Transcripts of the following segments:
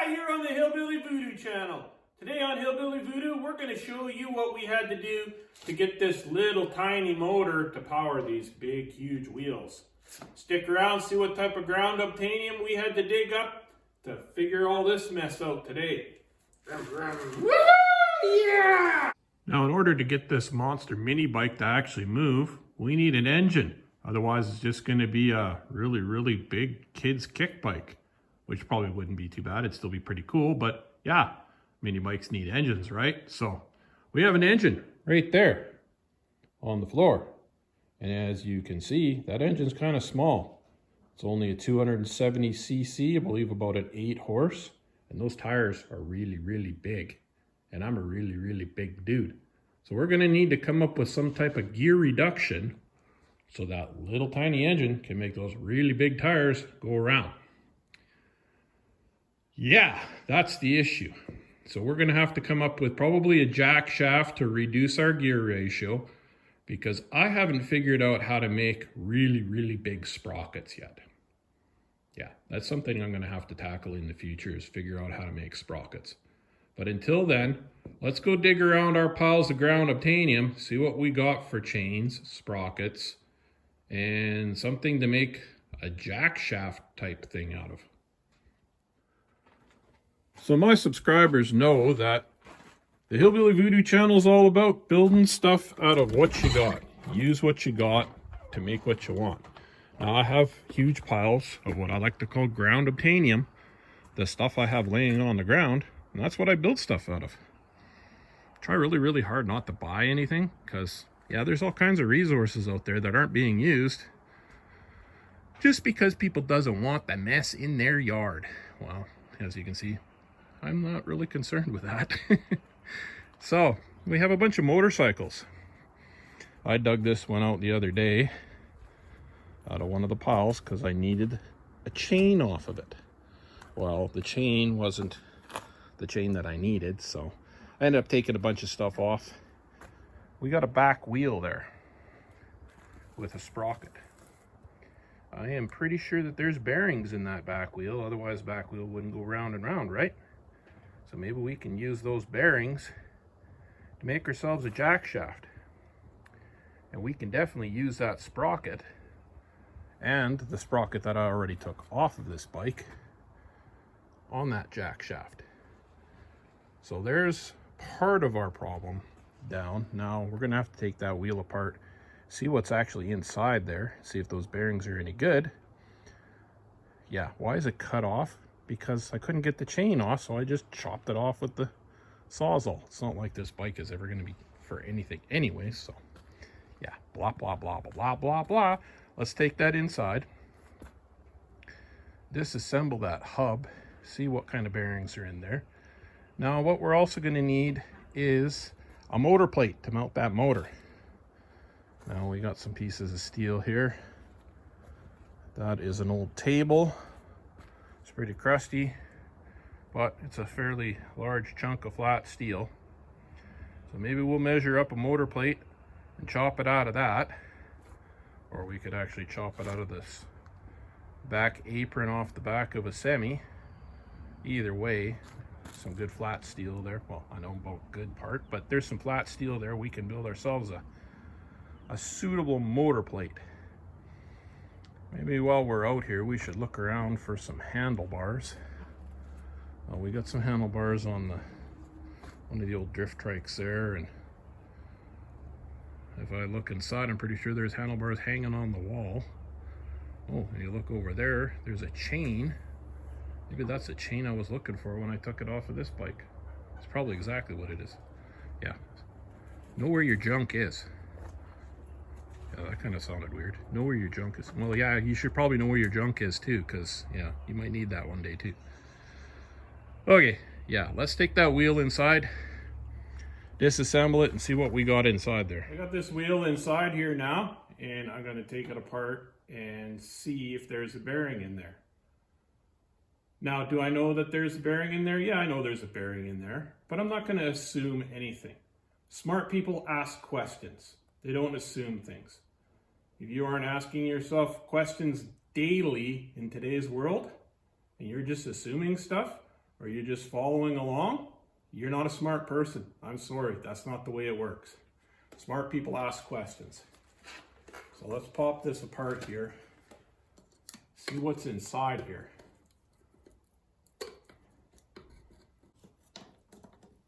Hi, you're on the Hillbilly Voodoo channel. Today on Hillbilly Voodoo, we're going to show you what we had to do to get this little tiny motor to power these big, huge wheels. Stick around, see what type of ground obtainium we had to dig up to figure all this mess out today. Woo! Yeah! Now, in order to get this monster mini bike to actually move, we need an engine. Otherwise, it's just going to be a really, really big kid's kick bike, which probably wouldn't be too bad. It'd still be pretty cool, but yeah, mini bikes need engines, right? So we have an engine right there on the floor. And as you can see, that engine's kind of small. It's only a 270cc, I believe about an 8 horse. And those tires are really, really big. And I'm a really, really big dude. So we're gonna need to come up with some type of gear reduction so that little tiny engine can make those really big tires go around. Yeah, that's the issue. So we're gonna have to come up with probably a jack shaft to reduce our gear ratio, because I haven't figured out how to make really, really big sprockets yet. Yeah, that's something I'm gonna have to tackle in the future, is figure out how to make sprockets. But until then, let's go dig around our piles of ground obtainium, see what we got for chains, sprockets, and something to make a jack shaft type thing out of. So my subscribers know that the Hillbilly Voodoo channel is all about building stuff out of what you got. Use what you got to make what you want. Now I have huge piles of what I like to call ground obtainium, the stuff I have laying on the ground, and that's what I build stuff out of. Try really, really hard not to buy anything, because yeah, there's all kinds of resources out there that aren't being used just because people doesn't want the mess in their yard. Well, as you can see, I'm not really concerned with that. So we have a bunch of motorcycles. I dug this one out the other day out of one of the piles because I needed a chain off of it. Well, the chain wasn't the chain that I needed, so I ended up taking a bunch of stuff off. We got a back wheel there with a sprocket. I am pretty sure that there's bearings in that back wheel, otherwise the back wheel wouldn't go round and round, right? So maybe we can use those bearings to make ourselves a jack shaft. And we can definitely use that sprocket and the sprocket that I already took off of this bike on that jack shaft. So there's part of our problem down. Now we're gonna have to take that wheel apart, see what's actually inside there, see if those bearings are any good. Yeah, why is it cut off? Because I couldn't get the chain off, so I just chopped it off with the Sawzall. It's not like this bike is ever going to be for anything anyway, so yeah, blah, blah, blah, blah, blah, blah, blah. Let's take that inside, disassemble that hub, see what kind of bearings are in there. Now, what we're also going to need is a motor plate to mount that motor. Now, we got some pieces of steel here. That is an old table. It's pretty crusty, but it's a fairly large chunk of flat steel. So maybe we'll measure up a motor plate and chop it out of that. Or we could actually chop it out of this back apron off the back of a semi. Either way, some good flat steel there. Well, I know about good part, but there's some flat steel there. We can build ourselves a suitable motor plate. Maybe while we're out here, we should look around for some handlebars. We got some handlebars on one of the old drift trikes there, and if I look inside, I'm pretty sure there's handlebars hanging on the wall. Oh, and you look over there, there's a chain. Maybe that's the chain I was looking for when I took it off of this bike. It's probably exactly what it is. Yeah. Know where your junk is. Yeah, that kind of sounded weird. Know where your junk is. Well, yeah, you should probably know where your junk is too, because, yeah, you might need that one day too. Okay, yeah, let's take that wheel inside, disassemble it, and see what we got inside there. I got this wheel inside here now, and I'm going to take it apart and see if there's a bearing in there. Now, do I know that there's a bearing in there? Yeah, I know there's a bearing in there, but I'm not going to assume anything. Smart people ask questions. They don't assume things. If you aren't asking yourself questions daily in today's world, and you're just assuming stuff, Are you just following along? You're not a smart person. I'm sorry, that's not the way it works. Smart people ask questions. So let's pop this apart here. See what's inside here.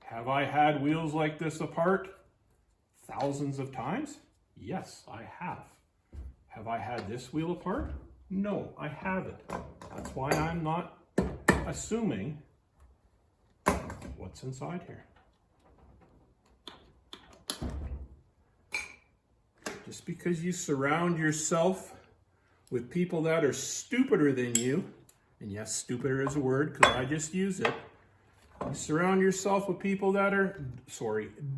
Have I had wheels like this apart thousands of times? Yes, I have. Have I had this wheel apart? No, I haven't. That's why I'm not assuming what's inside here. Just because you surround yourself with people that are stupider than you, and yes, stupider is a word because I just use it. You surround yourself with people that are,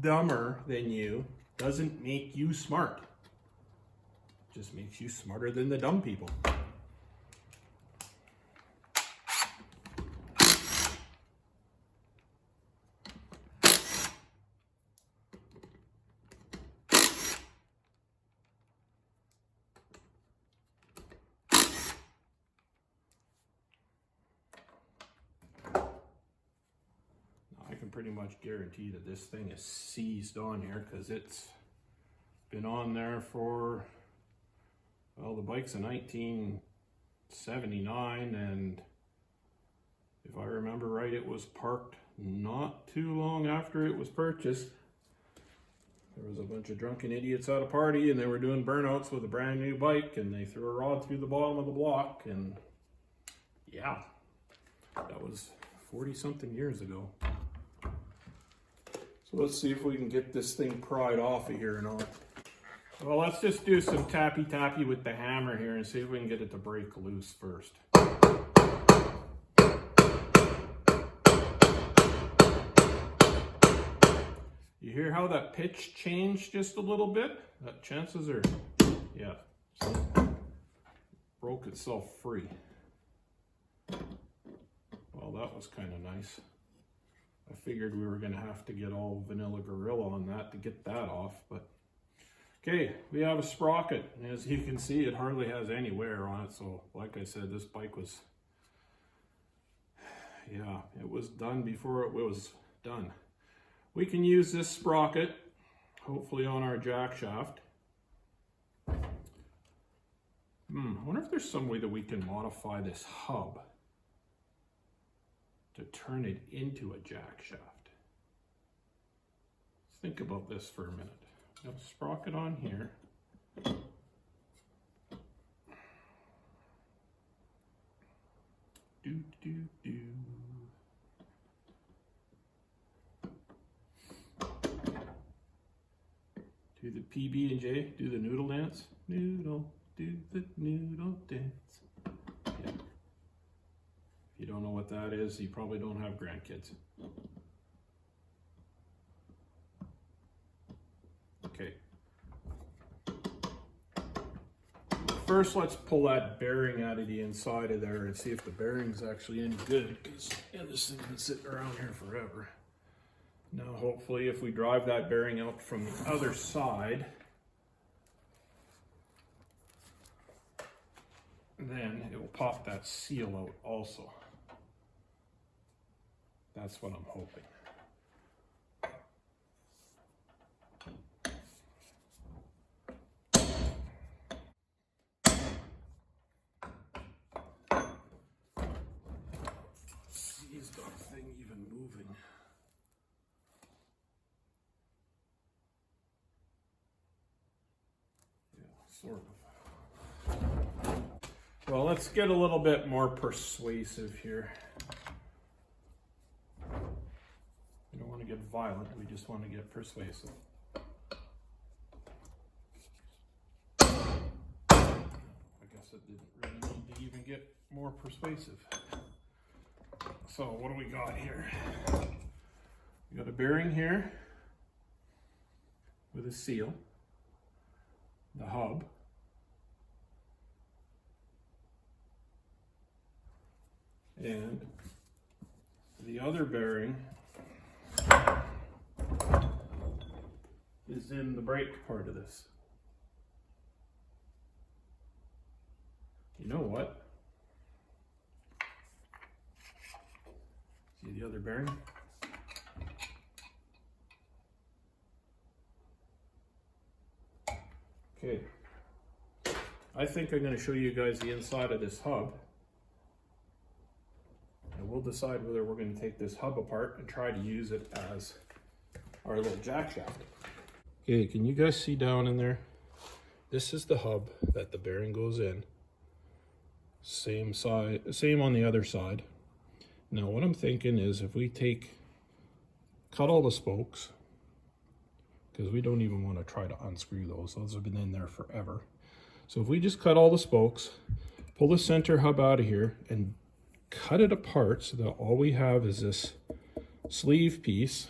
dumber than you, doesn't make you smart. It just makes you smarter than the dumb people. Pretty much guarantee that this thing is seized on here because it's been on there for, well, the bike's a 1979, and if I remember right, it was parked not too long after it was purchased. There was a bunch of drunken idiots at a party and they were doing burnouts with a brand new bike, and they threw a rod through the bottom of the block, and yeah, that was 40 something years ago. So let's see if we can get this thing pried off of here or not. Well, let's just do some tappy with the hammer here and see if we can get it to break loose first. You hear how that pitch changed just a little bit? That chances are, yeah, so broke itself free. Well, that was kind of nice. I figured we were going to have to get all vanilla gorilla on that to get that off, but okay, we have a sprocket, and as you can see, it hardly has any wear on it. So like I said, this bike was, yeah, it was done before it was done. We can use this sprocket hopefully on our jack shaft. I wonder if there's some way that we can modify this hub to turn it into a jack shaft. Let's think about this for a minute. Got a sprocket on here. Do. Do the PB&J, do the noodle dance. Noodle, do the noodle dance. Yeah. If you don't know what that is, you probably don't have grandkids. Okay. First, let's pull that bearing out of the inside of there and see if the bearing's actually any good, because this thing's been sitting around here forever. Now, hopefully, if we drive that bearing out from the other side, then it will pop that seal out also. That's what I'm hoping. Let's see, is the thing even moving? Sort of. Well, let's get a little bit more persuasive here. We don't want to get violent, we just want to get persuasive. I guess it didn't really need to even get more persuasive. So what do we got here? We got a bearing here with a seal. The hub, and the other bearing is in the brake part of this. You know what? See the other bearing? Okay. I think I'm going to show you guys the inside of this hub. And we'll decide whether we're going to take this hub apart and try to use it as our little jack shaft. Okay, can you guys see down in there? This is the hub that the bearing goes in. Same side, same on the other side. Now what I'm thinking is if we cut all the spokes, because we don't even want to try to unscrew those. Those have been in there forever. So if we just cut all the spokes, pull the center hub out of here and cut it apart so that all we have is this sleeve piece.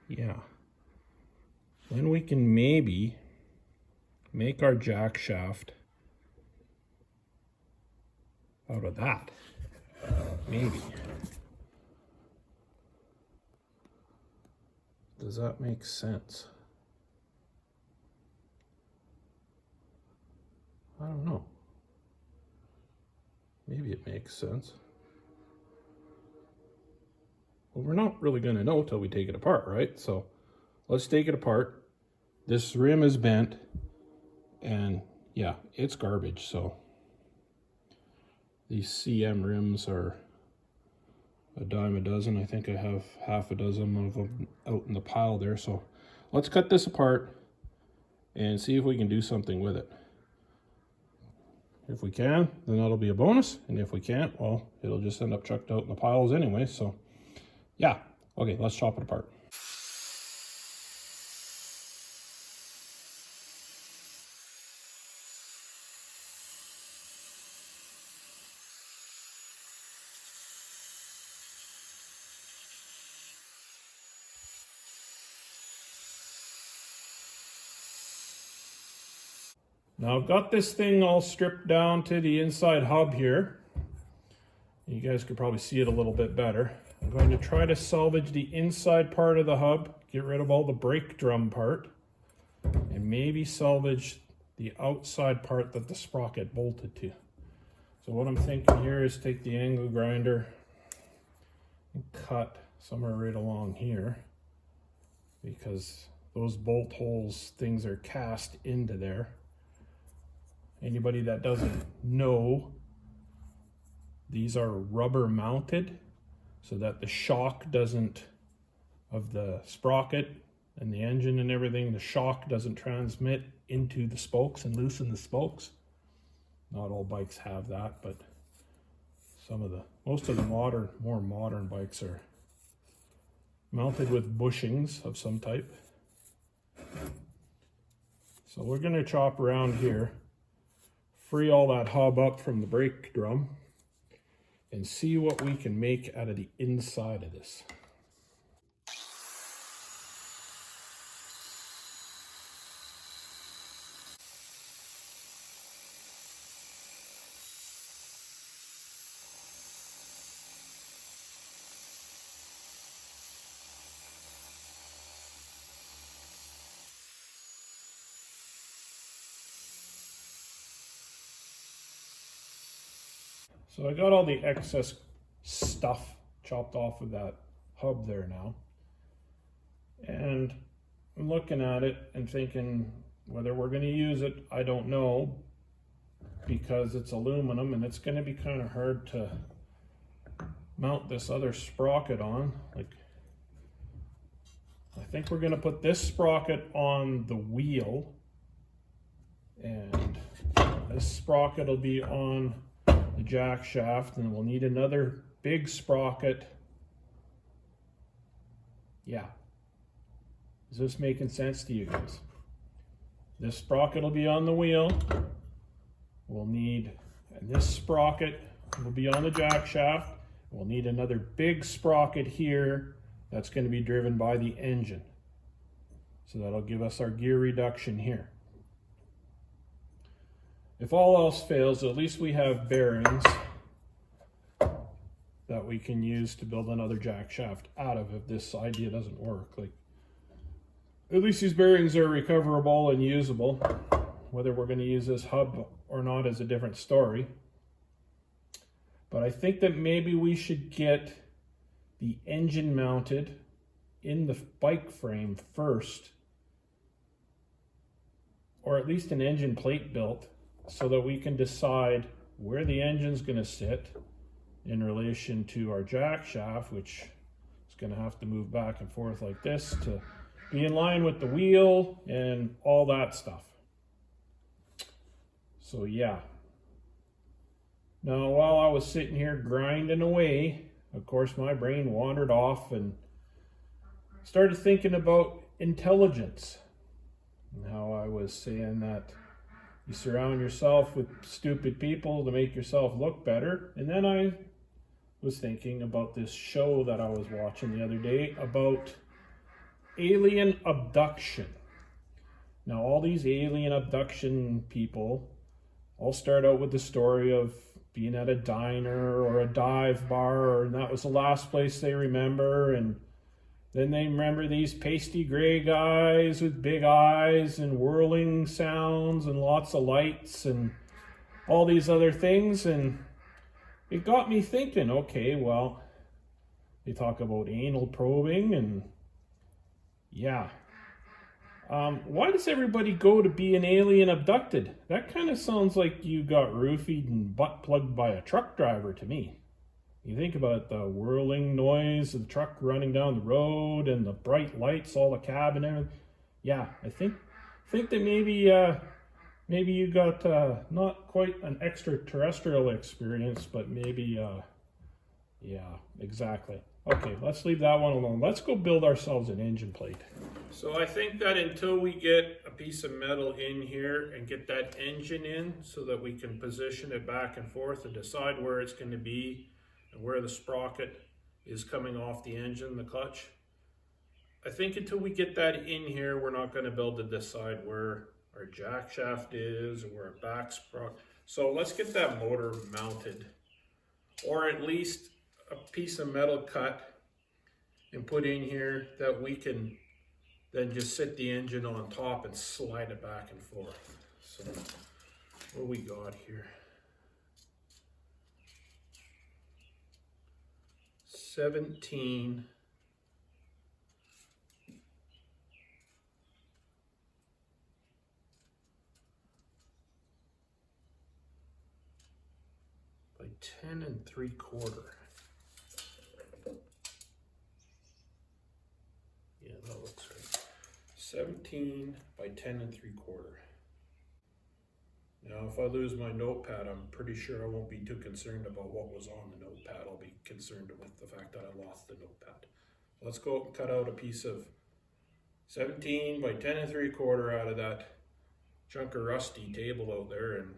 Yeah. Then we can maybe make our jack shaft out of that. Maybe. Does that make sense? I don't know. Maybe it makes sense. Well, we're not really going to know till we take it apart, right? So let's take it apart. This rim is bent, and yeah, it's garbage. So these CM rims are a dime a dozen. I think I have half a dozen of them out in the pile there. So let's cut this apart and see if we can do something with it. If we can, then that'll be a bonus. And if we can't, well, it'll just end up chucked out in the piles anyway. So yeah, okay, let's chop it apart. Now I've got this thing all stripped down to the inside hub here. You guys could probably see it a little bit better. I'm going to try to salvage the inside part of the hub, get rid of all the brake drum part, and maybe salvage the outside part that the sprocket bolted to. So what I'm thinking here is take the angle grinder and cut somewhere right along here, because those bolt holes, things are cast into there. Anybody that doesn't know, these are rubber mounted so that the shock doesn't, of the sprocket and the engine and everything, the shock doesn't transmit into the spokes and loosen the spokes. Not all bikes have that, but most of the more modern bikes are mounted with bushings of some type. So we're going to chop around here, free all that hub up from the brake drum, and see what we can make out of the inside of this. So I got all the excess stuff chopped off of that hub there now. And I'm looking at it and thinking whether we're going to use it, I don't know, because it's aluminum and it's going to be kind of hard to mount this other sprocket on. Like, I think we're going to put this sprocket on the wheel, and this sprocket will be on the jack shaft, and we'll need another big sprocket. Yeah. Is this making sense to you guys? This sprocket will be on the wheel. We'll need, and this sprocket will be on the jack shaft. We'll need another big sprocket here that's going to be driven by the engine. So that'll give us our gear reduction here. If all else fails, at least we have bearings that we can use to build another jack shaft out of if this idea doesn't work. Like, at least these bearings are recoverable and usable. Whether we're going to use this hub or not is a different story. But I think that maybe we should get the engine mounted in the bike frame first, or at least an engine plate built, so that we can decide where the engine's going to sit in relation to our jack shaft, which is going to have to move back and forth like this to be in line with the wheel and all that stuff. So yeah. Now, while I was sitting here grinding away, of course, my brain wandered off and started thinking about intelligence. And how I was saying that you surround yourself with stupid people to make yourself look better. And then I was thinking about this show that I was watching the other day about alien abduction. Now, all these alien abduction people all start out with the story of being at a diner or a dive bar, and that was the last place they remember. And then they remember these pasty gray guys with big eyes and whirling sounds and lots of lights and all these other things. And it got me thinking, okay, well, they talk about anal probing, and yeah. Why does everybody go to be an alien abducted? That kind of sounds like you got roofied and butt plugged by a truck driver to me. You think about it, the whirling noise of the truck running down the road and the bright lights, all the cab and everything. Yeah, I think that maybe you got not quite an extraterrestrial experience, but maybe yeah, exactly. Okay, let's leave that one alone. Let's go build ourselves an engine plate. So I think that until we get a piece of metal in here and get that engine in so that we can position it back and forth and decide where it's going to be and where the sprocket is coming off the engine, the clutch. I think until we get that in here, we're not going to be able to decide where our jack shaft is or where our back sprocket. So let's get that motor mounted, or at least a piece of metal cut and put in here that we can then just sit the engine on top and slide it back and forth. So what we got here? 17 by 10 3/4. Yeah, that looks right. 17 by 10 3/4. Now, if I lose my notepad, I'm pretty sure I won't be too concerned about what was on the notepad. I'll be concerned with the fact that I lost the notepad. Let's go cut out a piece of 17 by 10 3/4 out of that chunk of rusty table out there and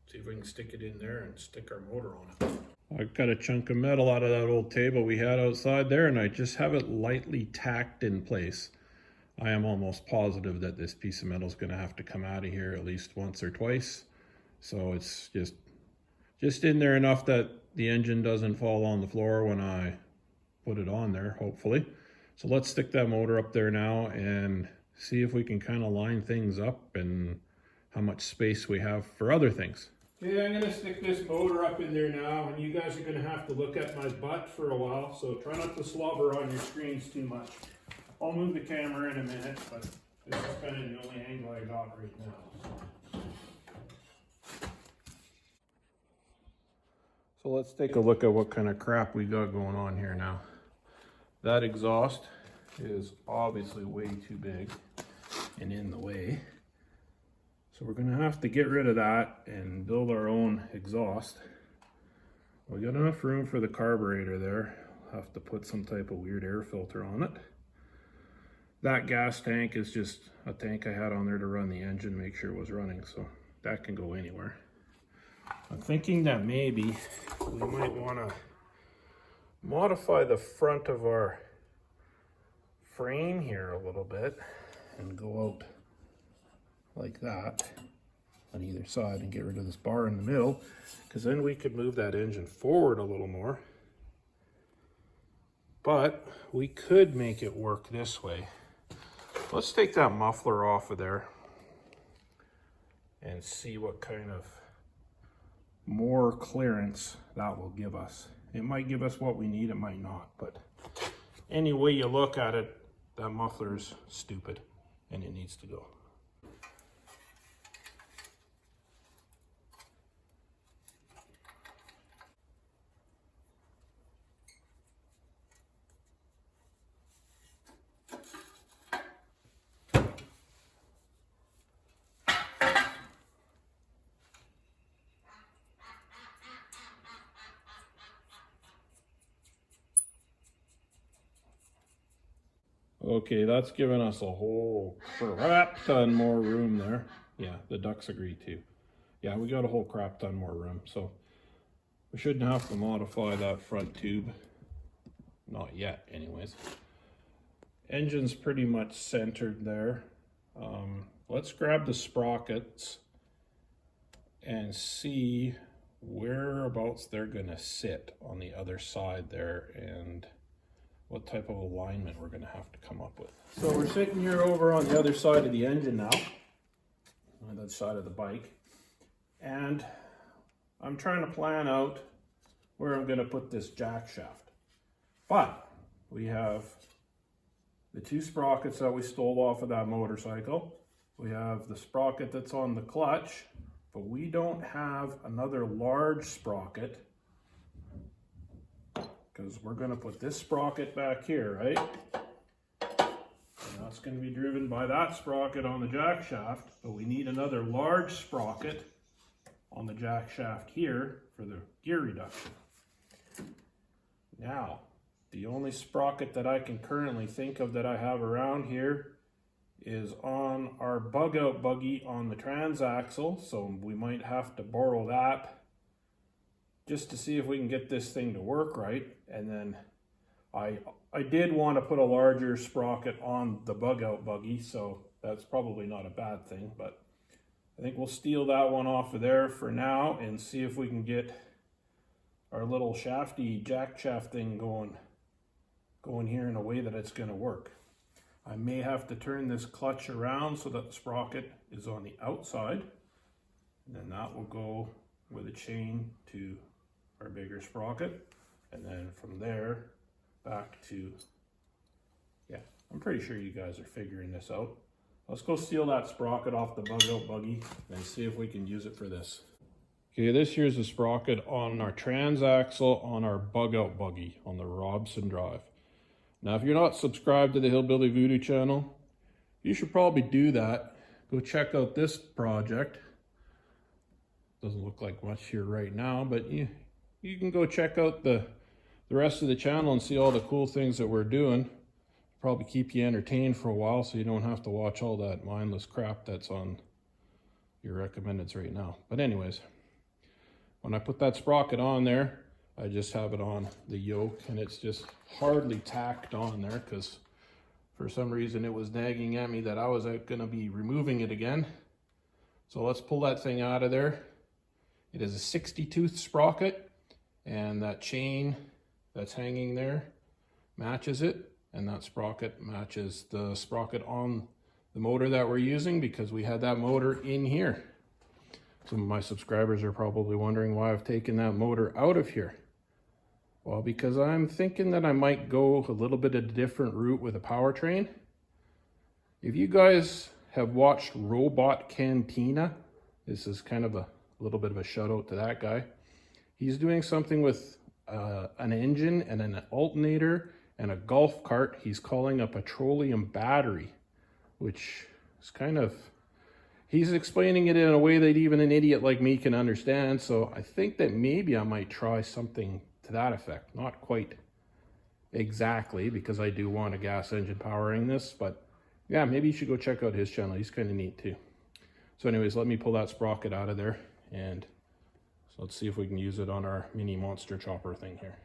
see if we can stick it in there and stick our motor on it. I got a chunk of metal out of that old table we had outside there, and I just have it lightly tacked in place. I am almost positive that this piece of metal is going to have to come out of here at least once or twice. So it's just in there enough that the engine doesn't fall on the floor when I put it on there, hopefully. So let's stick that motor up there now and see if we can kind of line things up and how much space we have for other things. Okay, I'm going to stick this motor up in there now, and you guys are going to have to look at my butt for a while, so try not to slobber on your screens too much. I'll move the camera in a minute, but this is kind of the only angle I got right now. So let's take a look at what kind of crap we got going on here now. That exhaust is obviously way too big and in the way. So we're going to have to get rid of that and build our own exhaust. We got enough room for the carburetor there. We'll have to put some type of weird air filter on it. That gas tank is just a tank I had on there to run the engine, make sure it was running, so that can go anywhere. I'm thinking that maybe we might want to modify the front of our frame here a little bit and go out like that on either side and get rid of this bar in the middle, because then we could move that engine forward a little more. But we could make it work this way. Let's take that muffler off of there and see what kind of more clearance that will give us. It might give us what we need, it might not, but any way you look at it, that muffler's stupid and it needs to go. Okay, that's given us a whole crap ton more room there. Yeah, the ducks agree too. Yeah, we got a whole crap ton more room, so we shouldn't have to modify that front tube. Not yet, anyways. Engine's pretty much centered there. Let's grab the sprockets and see whereabouts they're gonna sit on the other side there and what type of alignment we're going to have to come up with. So we're sitting here over on the other side of the engine now, on the other side of the bike, and I'm trying to plan out where I'm going to put this jack shaft. But we have the two sprockets that we stole off of that motorcycle. We have the sprocket that's on the clutch, but we don't have another large sprocket, because we're going to put this sprocket back here, right? And that's going to be driven by that sprocket on the jack shaft, but we need another large sprocket on the jack shaft here for the gear reduction. Now, the only sprocket that I can currently think of that I have around here is on our bug out buggy on the transaxle, so we might have to borrow that just to see if we can get this thing to work right. And then I did want to put a larger sprocket on the bug out buggy, so that's probably not a bad thing, but I think we'll steal that one off of there for now and see if we can get our little shafty jack shaft thing going here in a way that it's going to work. I may have to turn this clutch around so that the sprocket is on the outside, and then that will go with a chain to our bigger sprocket, and then from there back to, yeah, I'm pretty sure you guys are figuring this out. Let's go steal that sprocket off the bug out buggy and see if we can use it for this. Okay, this here's the sprocket on our transaxle on our bug out buggy on the Robson drive. Now, if you're not subscribed to the Hillbilly Voodoo channel, you should probably do that. Go check out this project. Doesn't look like much here right now, but you can go check out the rest of the channel and see all the cool things that we're doing. Probably keep you entertained for a while so you don't have to watch all that mindless crap that's on your recommendeds right now. But anyways, when I put that sprocket on there, I just have it on the yoke and it's just hardly tacked on there because for some reason it was nagging at me that I was going to be removing it again. So let's pull that thing out of there. It is a 60-tooth sprocket, and that chain that's hanging there matches it, and that sprocket matches the sprocket on the motor that we're using because we had that motor in here. Some of my subscribers are probably wondering why I've taken that motor out of here. Well, because I'm thinking that I might go a little bit of a different route with a powertrain. If you guys have watched Robot Cantina, this is kind of a little bit of a shout out to that guy. He's doing something with an engine and an alternator and a golf cart. He's calling a petroleum battery, which is kind of, he's explaining it in a way that even an idiot like me can understand. So I think that maybe I might try something to that effect. Not quite exactly, because I do want a gas engine powering this, but yeah, maybe you should go check out his channel. He's kind of neat too. So anyways, let me pull that sprocket out of there, and so let's see if we can use it on our mini monster chopper thing here.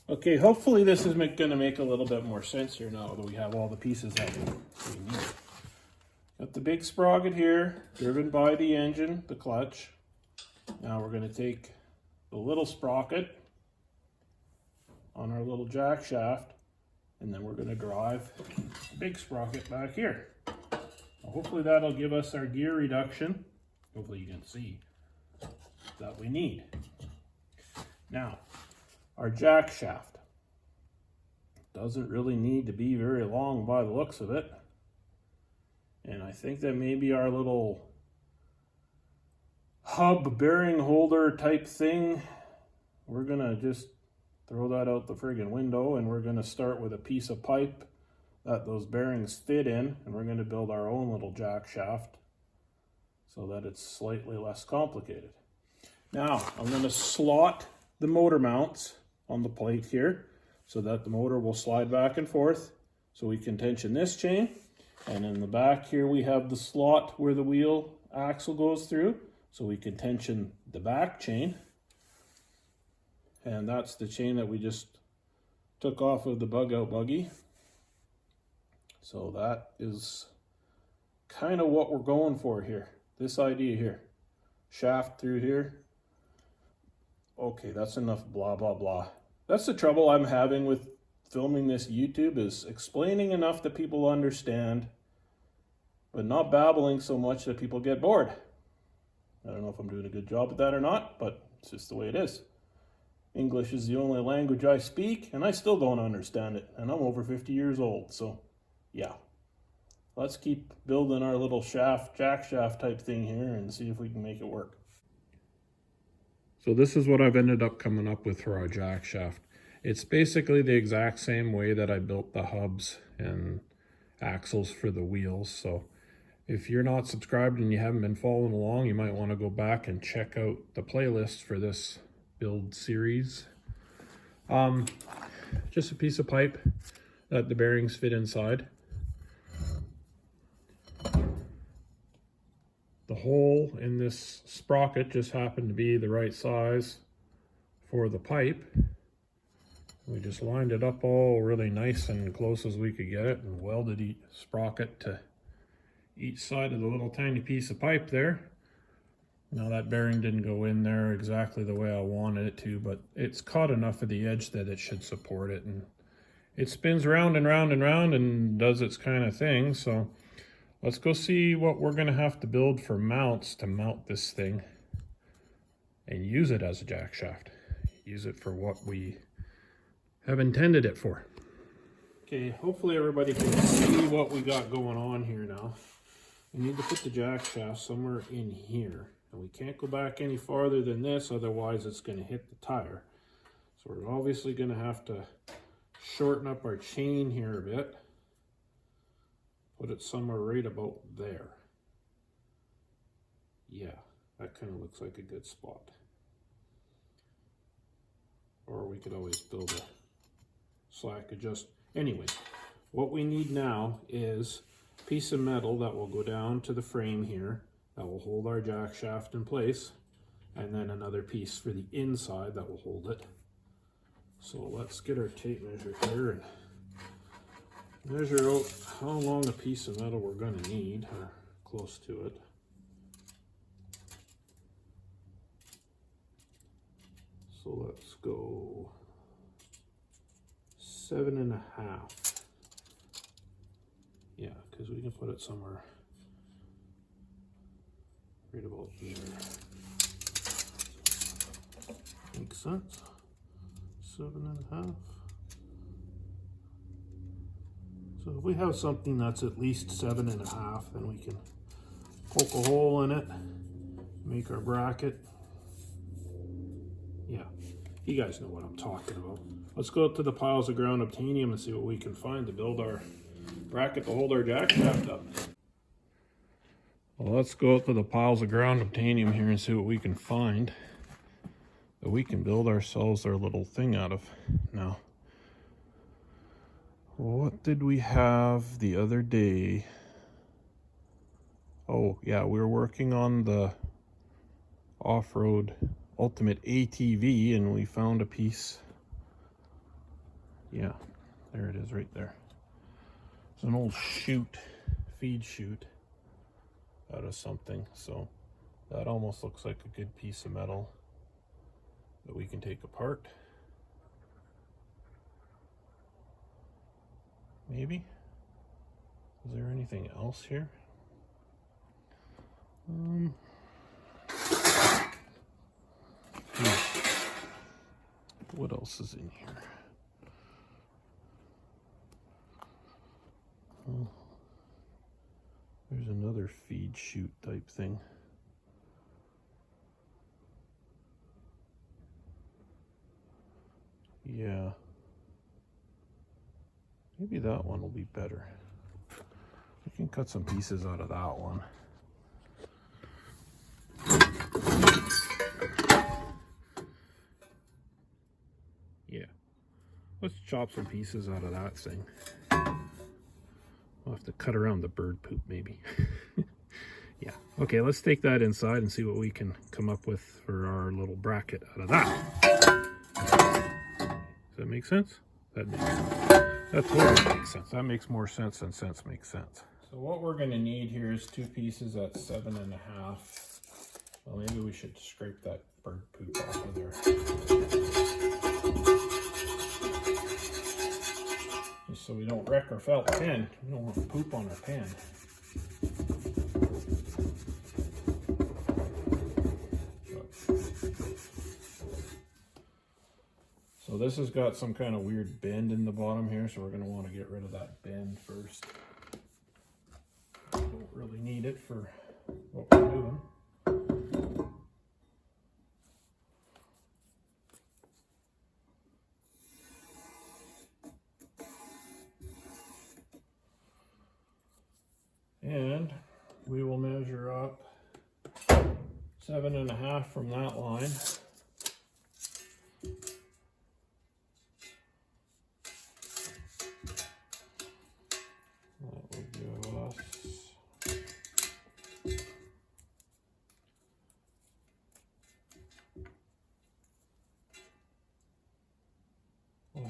Okay, hopefully this is going to make a little bit more sense here now that we have all the pieces that we need. Got the big sprocket here, driven by the engine, the clutch. Now we're going to take the little sprocket on our little jack shaft, and then we're going to drive the big sprocket back here. Now hopefully that'll give us our gear reduction. Hopefully you can see. that we need. Now, our jack shaft doesn't really need to be very long by the looks of it. And I think that maybe our little hub bearing holder type thing, we're gonna just throw that out the friggin' window, and we're gonna start with a piece of pipe that those bearings fit in, and we're gonna build our own little jack shaft so that it's slightly less complicated. Now, I'm gonna slot the motor mounts on the plate here so that the motor will slide back and forth, so we can tension this chain. And in the back here we have the slot where the wheel axle goes through, so we can tension the back chain. And that's the chain that we just took off of the bug out buggy. So that is kind of what we're going for here. This idea here. Shaft through here. Okay, that's enough blah, blah, blah. That's the trouble I'm having with filming this YouTube, is explaining enough that people understand, but not babbling so much that people get bored. I don't know if I'm doing a good job at that or not, but it's just the way it is. English is the only language I speak, and I still don't understand it, and I'm over 50 years old, so yeah. Let's keep building our little shaft, jack shaft type thing here, and see if we can make it work. So this is what I've ended up coming up with for our jack shaft. It's basically the exact same way that I built the hubs and axles for the wheels. So if you're not subscribed and you haven't been following along, you might want to go back and check out the playlist for this build series. Just a piece of pipe that the bearings fit inside. The hole in this sprocket just happened to be the right size for the pipe. We just lined it up all really nice and close as we could get it, and welded each sprocket to each side of the little tiny piece of pipe there. Now that bearing didn't go in there exactly the way I wanted it to, but it's caught enough of the edge that it should support it, and it spins round and round and round and does its kind of thing. So let's go see what we're gonna have to build for mounts to mount this thing and use it as a jack shaft. Use it for what we have intended it for. Okay, hopefully everybody can see what we got going on here now. We need to put the jack shaft somewhere in here. And we can't go back any farther than this, otherwise it's going to hit the tire. So we're obviously going to have to shorten up our chain here a bit. Put it somewhere right about there. Yeah, that kind of looks like a good spot. Or we could always build a slack adjust. Anyway, what we need now is a piece of metal that will go down to the frame here, that will hold our jack shaft in place, and then another piece for the inside that will hold it. So let's get our tape measure here and measure out how long a piece of metal we're going to need, or close to it. So let's go 7.5. Yeah, because we can put it somewhere right about there. Makes sense. 7.5. So if we have something that's at least 7.5, then we can poke a hole in it, make our bracket. Yeah, you guys know what I'm talking about. Let's go to the piles of ground obtainium and see what we can find to build our bracket to hold our jack shaft up. Well, let's go up to the piles of ground obtainium here and see what we can find that we can build ourselves our little thing out of. Now, what did we have the other day? Oh yeah, we were working on the off-road ultimate ATV and we found a piece. Yeah, there it is right there. It's an old chute, feed chute out of something. So that almost looks like a good piece of metal that we can take apart. Maybe? Is there anything else here? What else is in here? Oh, there's another feed chute type thing. Yeah. Maybe that one will be better. I can cut some pieces out of that one. Yeah. Let's chop some pieces out of that thing. We'll have to cut around the bird poop maybe. Yeah. Okay, let's take that inside and see what we can come up with for our little bracket out of that. Does that make sense? That makes sense. That totally makes sense. That makes more sense than sense makes sense. So what we're going to need here is 2 pieces at 7.5. Well, maybe we should scrape that bird poop off of there. Just so we don't wreck our felt pen. We don't want poop on our pen. So this has got some kind of weird bend in the bottom here, so we're going to want to get rid of that bend first. Don't really need it for what we're doing. And we will measure up 7.5 from that line. That will give us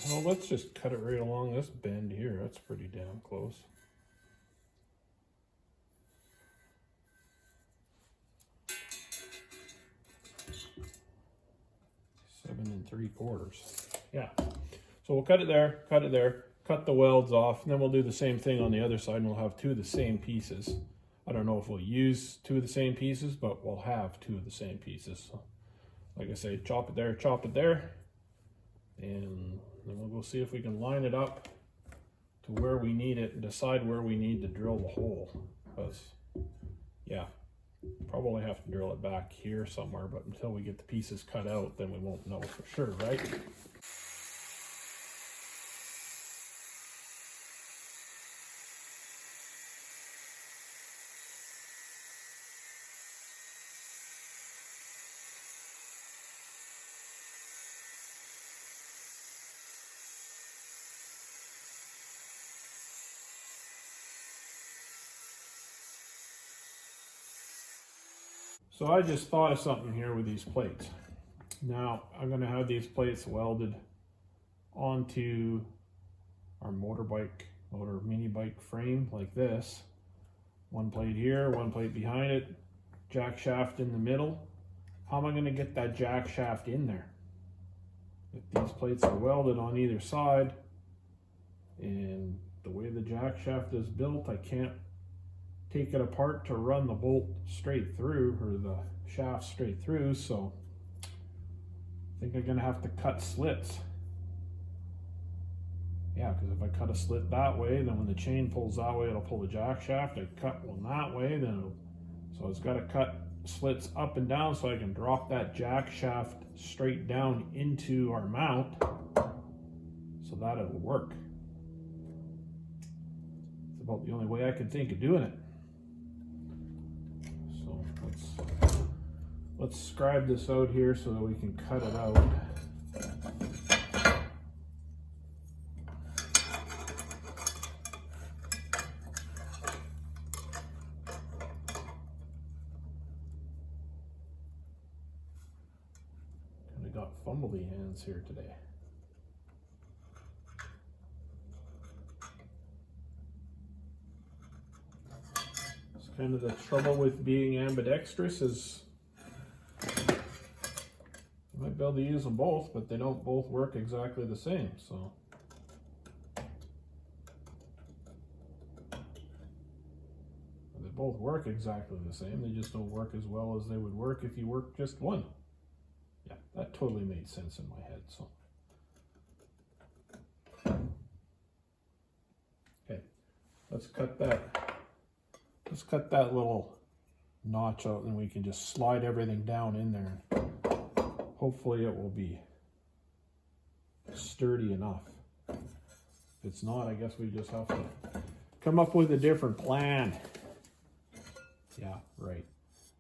well, let's just cut it right along this bend here. That's pretty damn close. 7 3/4. Yeah. So we'll cut it there, cut the welds off, and then we'll do the same thing on the other side, and we'll have 2 of the same pieces. I don't know if we'll use 2 of the same pieces, but we'll have 2 of the same pieces. So, like I say, chop it there, and then we'll go see if we can line it up to where we need it and decide where we need to drill the hole. Because, yeah, probably have to drill it back here somewhere, but until we get the pieces cut out, then we won't know for sure, right? So I just thought of something here with these plates. Now I'm going to have these plates welded onto our motor mini bike frame like this. One plate here, one plate behind it, jack shaft in the middle. How am I going to get that jack shaft in there? If these plates are welded on either side, and the way the jack shaft is built, I can't take it apart to run the bolt straight through, or the shaft straight through, so I think I'm gonna have to cut slits. Yeah, because if I cut a slit that way, then when the chain pulls that way, it'll pull the jack shaft. I cut one that way, then so it's got to cut slits up and down so I can drop that jack shaft straight down into our mount, so that it'll work. It's about the only way I could think of doing it. Let's scribe this out here so that we can cut it out. Kind of got fumbly hands here today. It's kind of the trouble with being ambidextrous is you might be able to use them both, but they don't both work exactly the same, so. They both work exactly the same, they just don't work as well as they would work if you worked just one. Yeah, that totally made sense in my head. So, okay, let's cut that little notch out, and we can just slide everything down in there. Hopefully it will be sturdy enough. If it's not, I guess we just have to come up with a different plan. Yeah, right.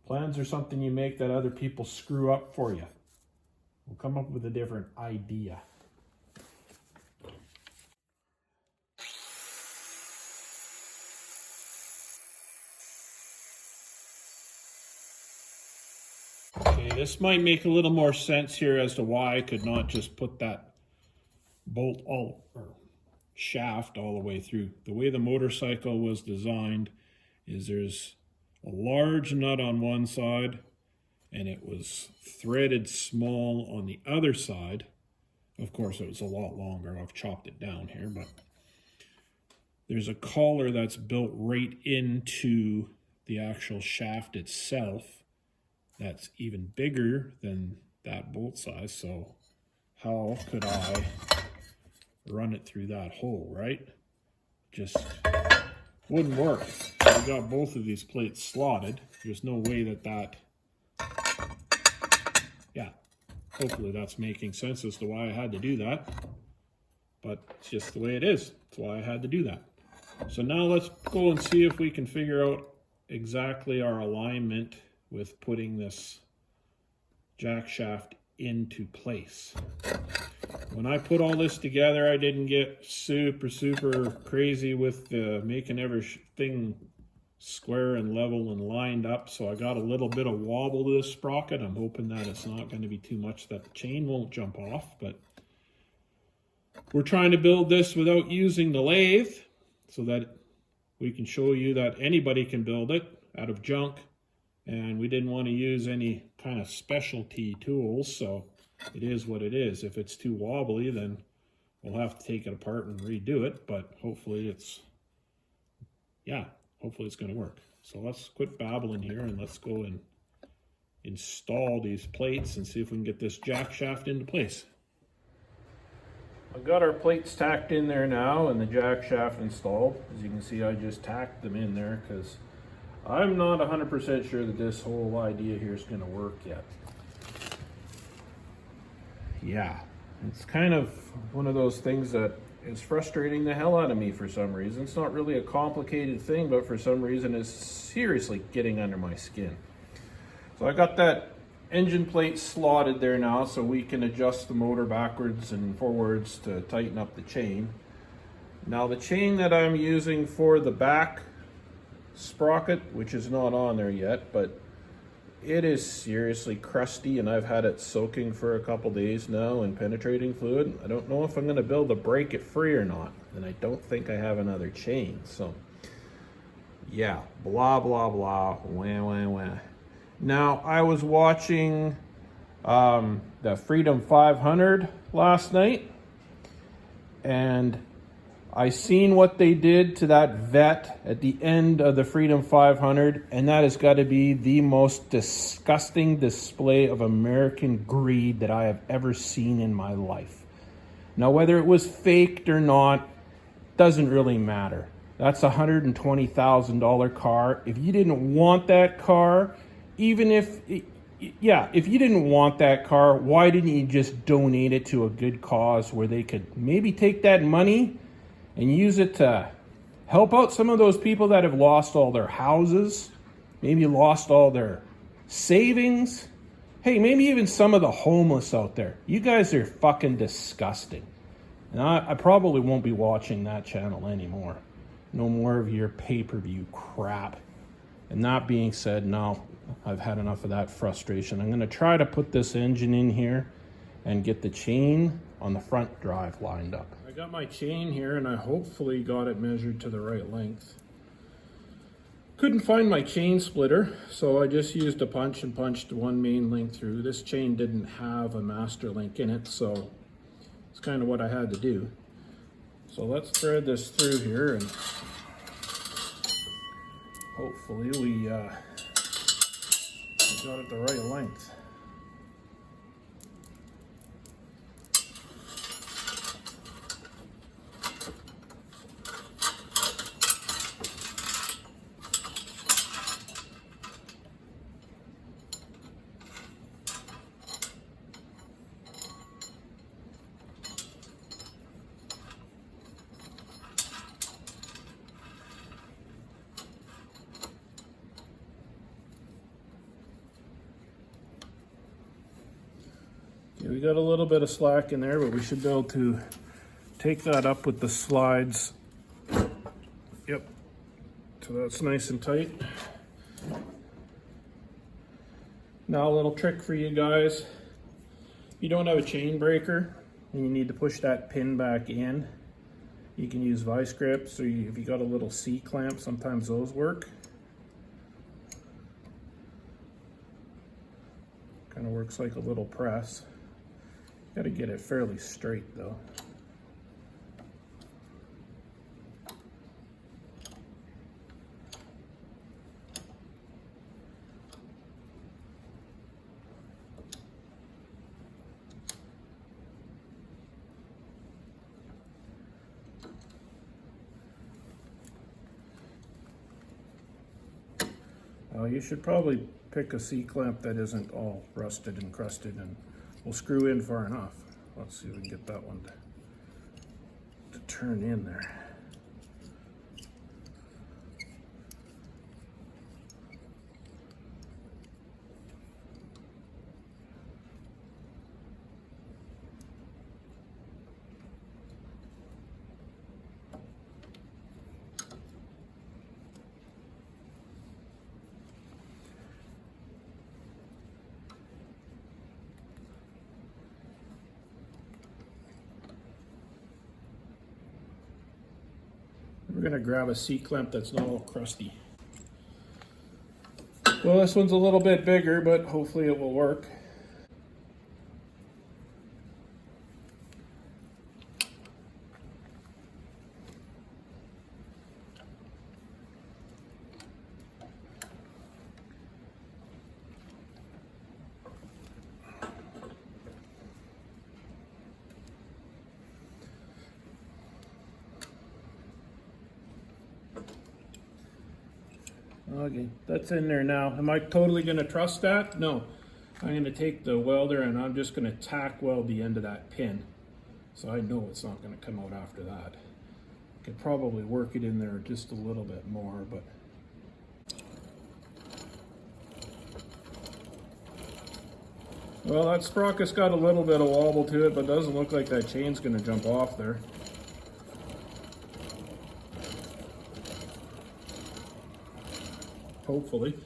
Plans are something you make that other people screw up for you. We'll come up with a different idea. Okay, this might make a little more sense here as to why I could not just put that bolt or shaft all the way through. The way the motorcycle was designed is there's a large nut on one side and it was threaded small on the other side. Of course, it was a lot longer. I've chopped it down here, but there's a collar that's built right into the actual shaft itself that's even bigger than that bolt size. So how could I run it through that hole, right? Just wouldn't work. So we got both of these plates slotted. There's no way that yeah, hopefully that's making sense as to why I had to do that. But it's just the way it is. That's why I had to do that. So now let's go and see if we can figure out exactly our alignment with putting this jack shaft into place. When I put all this together, I didn't get super crazy with making everything square and level and lined up, so I got a little bit of wobble to this sprocket. I'm hoping that it's not going to be too much that the chain won't jump off, but we're trying to build this without using the lathe so that we can show you that anybody can build it out of junk, and we didn't want to use any kind of specialty tools, so it is what it is. If it's too wobbly, then we'll have to take it apart and redo it, but hopefully it's going to work. So let's quit babbling here and let's go and install these plates and see if we can get this jack shaft into place. I've got our plates tacked in there now and the jack shaft installed. As you can see, I just tacked them in there because I'm not 100% sure that this whole idea here is going to work yet. Yeah, it's kind of one of those things that is frustrating the hell out of me for some reason. It's not really a complicated thing, but for some reason it's seriously getting under my skin. So I got that engine plate slotted there now so we can adjust the motor backwards and forwards to tighten up the chain. Now the chain that I'm using for the back sprocket, which is not on there yet, but it is seriously crusty and I've had it soaking for a couple days now in penetrating fluid. I don't know if I'm going to be able to break it free or not, and I don't think I have another chain. So yeah, blah blah blah, wah wah wah. Now I was watching the Freedom 500 last night, and I seen what they did to that vet at the end of the Freedom 500, and that has got to be the most disgusting display of American greed that I have ever seen in my life. Now, whether it was faked or not, doesn't really matter. That's a $120,000 car. If you didn't want that car, if you didn't want that car, why didn't you just donate it to a good cause where they could maybe take that money and use it to help out some of those people that have lost all their houses, maybe lost all their savings. Hey, maybe even some of the homeless out there. You guys are fucking disgusting. And I probably won't be watching that channel anymore. No more of your pay-per-view crap. And that being said, no, I've had enough of that frustration. I'm going to try to put this engine in here and get the chain on the front drive lined up. I got my chain here and I hopefully got it measured to the right length. Couldn't find my chain splitter, so I just used a punch and punched one main link through. This chain didn't have a master link in it, so it's kind of what I had to do. So let's thread this through here and hopefully we got it the right length. we got a little bit of slack in there, but we should be able to take that up with the slides. Yep, so that's nice and tight. Now a little trick for you guys. If you don't have a chain breaker and you need to push that pin back in, you can use vice grips, or if you got a little C-clamp, sometimes those work. Kind of works like a little press. Got to get it fairly straight though. You should probably pick a C-clamp that isn't all rusted and crusted, and we'll screw in far enough. Let's see if we can get that one to turn in there. We're gonna grab a C-clamp that's not all crusty. Well, this one's a little bit bigger, but hopefully it will work. Okay, that's in there now. Am I totally going to trust that? No. I'm going to take the welder and I'm just going to tack weld the end of that pin. So I know it's not going to come out after that. Could probably work it in there just a little bit more, but... Well, that sprocket's got a little bit of wobble to it, but it doesn't look like that chain's going to jump off there. Hopefully.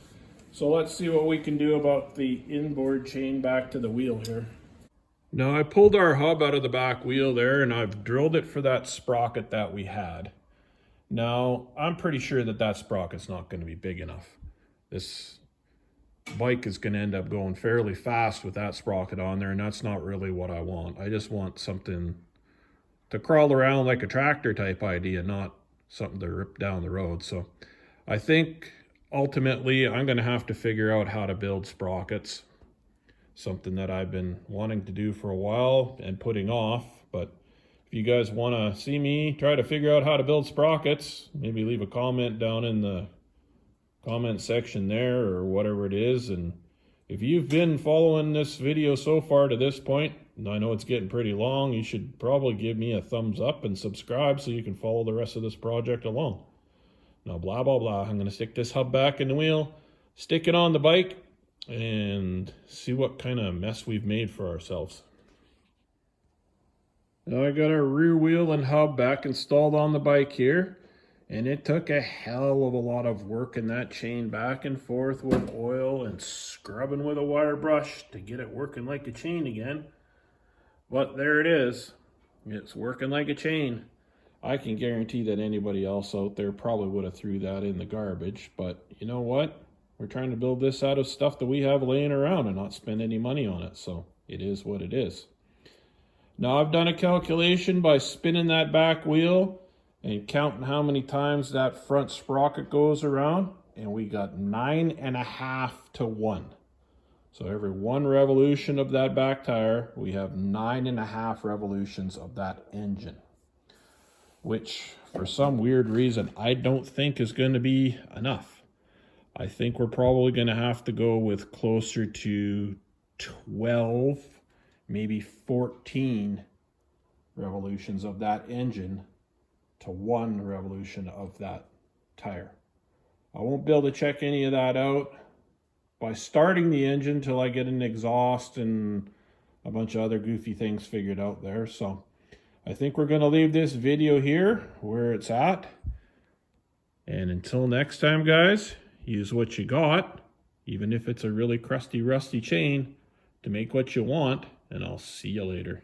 So let's see what we can do about the inboard chain back to the wheel here. Now I pulled our hub out of the back wheel there and I've drilled it for that sprocket that we had. Now I'm pretty sure that that sprocket's not going to be big enough. This bike is going to end up going fairly fast with that sprocket on there, and that's not really what I want. I just want something to crawl around like a tractor type idea, not something to rip down the road. So I think ultimately, I'm going to have to figure out how to build sprockets, something that I've been wanting to do for a while and putting off. But if you guys want to see me try to figure out how to build sprockets, maybe leave a comment down in the comment section there or whatever it is. And if you've been following this video so far to this point, and I know it's getting pretty long, you should probably give me a thumbs up and subscribe so you can follow the rest of this project along. Now, blah, blah, blah. I'm going to stick this hub back in the wheel, stick it on the bike, and see what kind of mess we've made for ourselves. Now, I got our rear wheel and hub back installed on the bike here, and it took a hell of a lot of working that chain back and forth with oil and scrubbing with a wire brush to get it working like a chain again. But there it is. It's working like a chain. I can guarantee that anybody else out there probably would have threw that in the garbage, but you know what? We're trying to build this out of stuff that we have laying around and not spend any money on it, so it is what it is. Now I've done a calculation by spinning that back wheel and counting how many times that front sprocket goes around, and we got 9.5 to 1. So every 1 revolution of that back tire, we have 9.5 revolutions of that engine, which for some weird reason I don't think is going to be enough. I think we're probably going to have to go with closer to 12, maybe 14 revolutions of that engine to 1 revolution of that tire. I won't be able to check any of that out by starting the engine till I get an exhaust and a bunch of other goofy things figured out there. So I think we're going to leave this video here where it's at. And until next time, guys, use what you got, even if it's a really crusty, rusty chain, to make what you want, and I'll see you later.